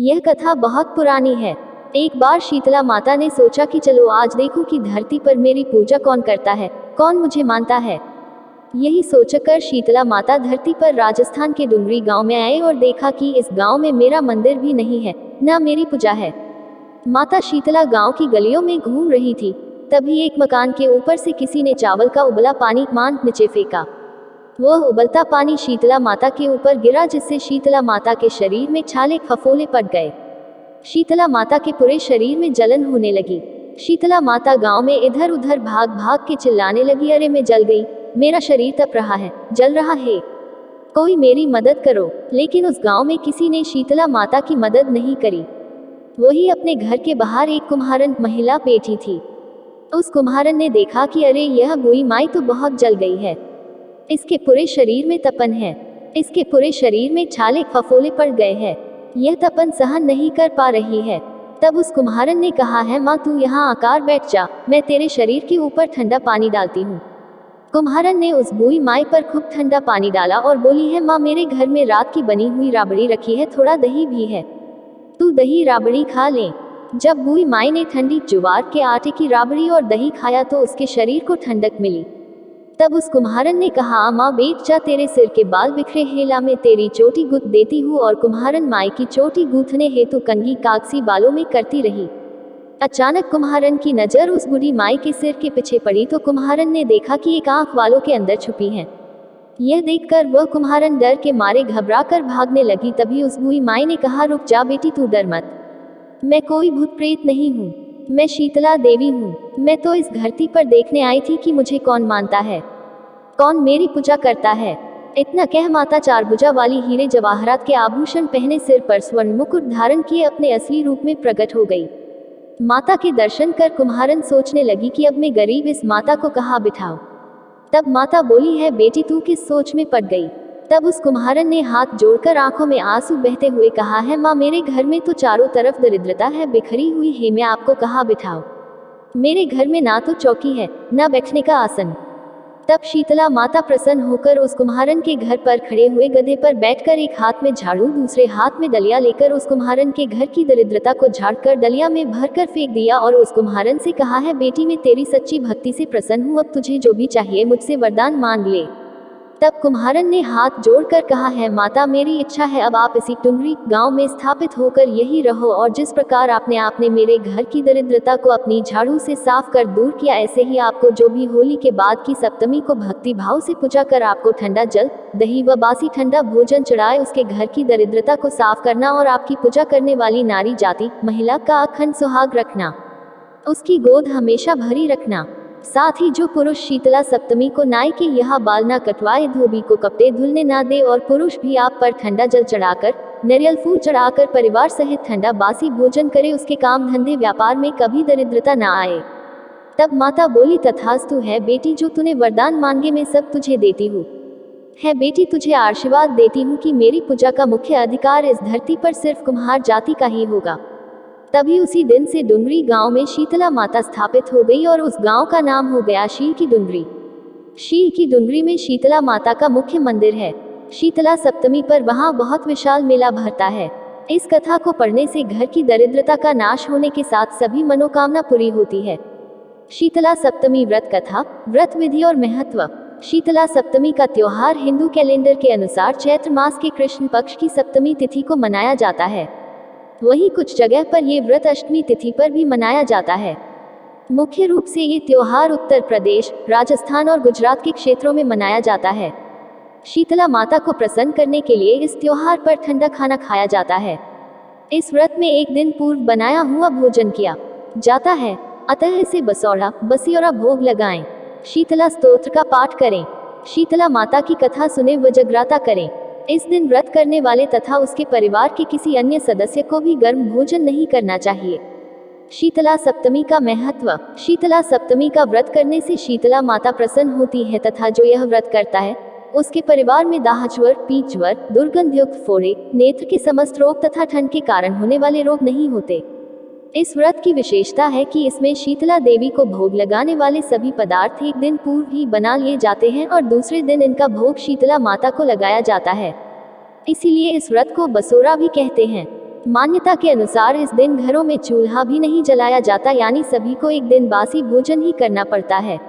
यह कथा बहुत पुरानी है। एक बार शीतला माता ने सोचा कि चलो आज देखूं कि धरती पर मेरी पूजा कौन करता है, कौन मुझे मानता है। यही सोचकर शीतला माता धरती पर राजस्थान के डुंगरी गांव में आए और देखा कि इस गांव में मेरा मंदिर भी नहीं है, न मेरी पूजा है। माता शीतला गांव की गलियों में घूम रही थी। तभी एक मकान के ऊपर से किसी ने चावल का उबला पानी मान नीचे फेंका। वह उबलता पानी शीतला माता के ऊपर गिरा, जिससे शीतला माता के शरीर में छाले फफोले पड़ गए। शीतला माता के पूरे शरीर में जलन होने लगी। शीतला माता गांव में इधर उधर भाग भाग के चिल्लाने लगी, अरे मैं जल गई, मेरा शरीर तप रहा है, जल रहा है, कोई मेरी मदद करो। लेकिन उस गांव में किसी ने शीतला माता की मदद नहीं करी। वही अपने घर के बाहर एक कुम्हारन महिला बैठी थी। उस कुम्हारन ने देखा कि अरे यह बुई माई तो बहुत जल गई है, इसके पूरे शरीर में तपन है, इसके पूरे शरीर में छाले फफोले पड़ गए हैं, यह तपन सहन नहीं कर पा रही है। तब उस कुम्हारन ने कहा है, माँ तू यहाँ आकर बैठ जा, मैं तेरे शरीर के ऊपर ठंडा पानी डालती हूँ। कुम्हारन ने उस बुई माई पर खूब ठंडा पानी डाला और बोली है, माँ मेरे घर में रात की बनी हुई राबड़ी रखी है, थोड़ा दही भी है, तू दही राबड़ी खा ले। जब बुई माई ने ठंडी ज्वार के आटे की राबड़ी और दही खाया तो उसके शरीर को ठंडक मिली। तब उस कुम्हारन ने कहा, माँ बैठ जा, तेरे सिर के बाल बिखरे हेला में तेरी चोटी गूंथ देती हूँ। और कुम्हारन माई की चोटी गूंथने हेतु कंघी कागसी बालों में करती रही। अचानक कुम्हारन की नजर उस बूढ़ी माई के सिर के पीछे पड़ी तो कुम्हारन ने देखा कि एक आंख वालों के अंदर छुपी है। यह देखकर वह कुम्हारन डर के मारे घबरा कर भागने लगी। तभी उस बूढ़ी माई ने कहा, रुक जा बेटी, तू डर मत, मैं कोई भूत प्रेत नहीं हूँ, मैं शीतला देवी हूँ। मैं तो इस धरती पर देखने आई थी कि मुझे कौन मानता है, कौन मेरी पूजा करता है। इतना कह माता चारभुजा वाली हीरे जवाहरात के आभूषण पहने, सिर पर स्वर्ण मुकुट धारण किए अपने असली रूप में प्रकट हो गई। माता के दर्शन कर कुम्हारन सोचने लगी कि अब मैं गरीब इस माता को कहाँ बिठाऊं। तब माता बोली है, बेटी तू किस सोच में पड़ गई। तब उस कुम्हारन ने हाथ जोड़कर आंखों में आंसू बहते हुए कहा है, माँ मेरे घर में तो चारों तरफ दरिद्रता है, बिखरी हुई है, मैं आपको कहाँ बिठाऊं। मेरे घर में ना तो चौकी है, ना बैठने का आसन। तब शीतला माता प्रसन्न होकर उस कुम्हारन के घर पर खड़े हुए गधे पर बैठकर एक हाथ में झाड़ू दूसरे हाथ में डलिया लेकर उस कुम्हारन के घर की दरिद्रता को झाड़कर डलिया में भरकर फेंक दिया और उस कुम्हारन से कहा है, बेटी मैं तेरी सच्ची भक्ति से प्रसन्न हूँ, अब तुझे जो भी चाहिए मुझसे वरदान मांग ले। तब कुम्हारन ने हाथ जोड़कर कहा है, माता मेरी इच्छा है अब आप इसी टुंगरी गांव में स्थापित होकर यही रहो, और जिस प्रकार आपने मेरे घर की दरिद्रता को अपनी झाड़ू से साफ कर दूर किया, ऐसे ही आपको जो भी होली के बाद की सप्तमी को भक्ति भाव से पूजा कर आपको ठंडा जल दही व बासी ठंडा भोजन चढ़ाए उसके घर की दरिद्रता को साफ करना, और आपकी पूजा करने वाली नारी जाति महिला का अखंड सुहाग रखना, उसकी गोद हमेशा भरी रखना। साथ ही जो पुरुष शीतला सप्तमी को नाई के यहाँ बाल ना कटवाए, धोबी को कपड़े धुलने ना दे, और पुरुष भी आप पर ठंडा जल चढ़ाकर नारियल फूल चढ़ाकर परिवार सहित ठंडा बासी भोजन करे, उसके काम धंधे व्यापार में कभी दरिद्रता ना आए। तब माता बोली, तथास्तु है बेटी, जो तूने वरदान मांगे मैं सब तुझे देती हूँ। है बेटी, तुझे आशीर्वाद देती हूँ कि मेरी पूजा का मुख्य अधिकार इस धरती पर सिर्फ कुम्हार जाति का ही होगा। तभी उसी दिन से डुंगरी गांव में शीतला माता स्थापित हो गई और उस गांव का नाम हो गया शील की डुंगरी। शील की डुंगरी में शीतला माता का मुख्य मंदिर है। शीतला सप्तमी पर वहां बहुत विशाल मेला भरता है। इस कथा को पढ़ने से घर की दरिद्रता का नाश होने के साथ सभी मनोकामना पूरी होती है। शीतला सप्तमी व्रत कथा, व्रत विधि और महत्व। शीतला सप्तमी का त्योहार हिंदू कैलेंडर के अनुसार चैत्र मास के कृष्ण पक्ष की सप्तमी तिथि को मनाया जाता है। वहीं कुछ जगह पर ये व्रत अष्टमी तिथि पर भी मनाया जाता है। मुख्य रूप से ये त्योहार उत्तर प्रदेश, राजस्थान और गुजरात के क्षेत्रों में मनाया जाता है। शीतला माता को प्रसन्न करने के लिए इस त्योहार पर ठंडा खाना खाया जाता है। इस व्रत में एक दिन पूर्व बनाया हुआ भोजन किया जाता है, अतः इसे बसौड़ा बसियोरा भोग लगाएं। शीतला स्तोत्र का पाठ करें, शीतला माता की कथा सुने व जगराता करें। इस दिन व्रत करने वाले तथा उसके परिवार के किसी अन्य सदस्य को भी गर्म भोजन नहीं करना चाहिए। शीतला सप्तमी का महत्व। शीतला सप्तमी का व्रत करने से शीतला माता प्रसन्न होती है तथा जो यह व्रत करता है उसके परिवार में दाह ज्वर, पीत ज्वर, दुर्गंधयुक्त फोड़े, नेत्र के समस्त रोग तथा ठंड के कारण होने वाले रोग नहीं होते। इस व्रत की विशेषता है कि इसमें शीतला देवी को भोग लगाने वाले सभी पदार्थ एक दिन पूर्व ही बना लिए जाते हैं और दूसरे दिन इनका भोग शीतला माता को लगाया जाता है। इसीलिए इस व्रत को बसोरा भी कहते हैं। मान्यता के अनुसार इस दिन घरों में चूल्हा भी नहीं जलाया जाता, यानी सभी को एक दिन बासी भोजन ही करना पड़ता है।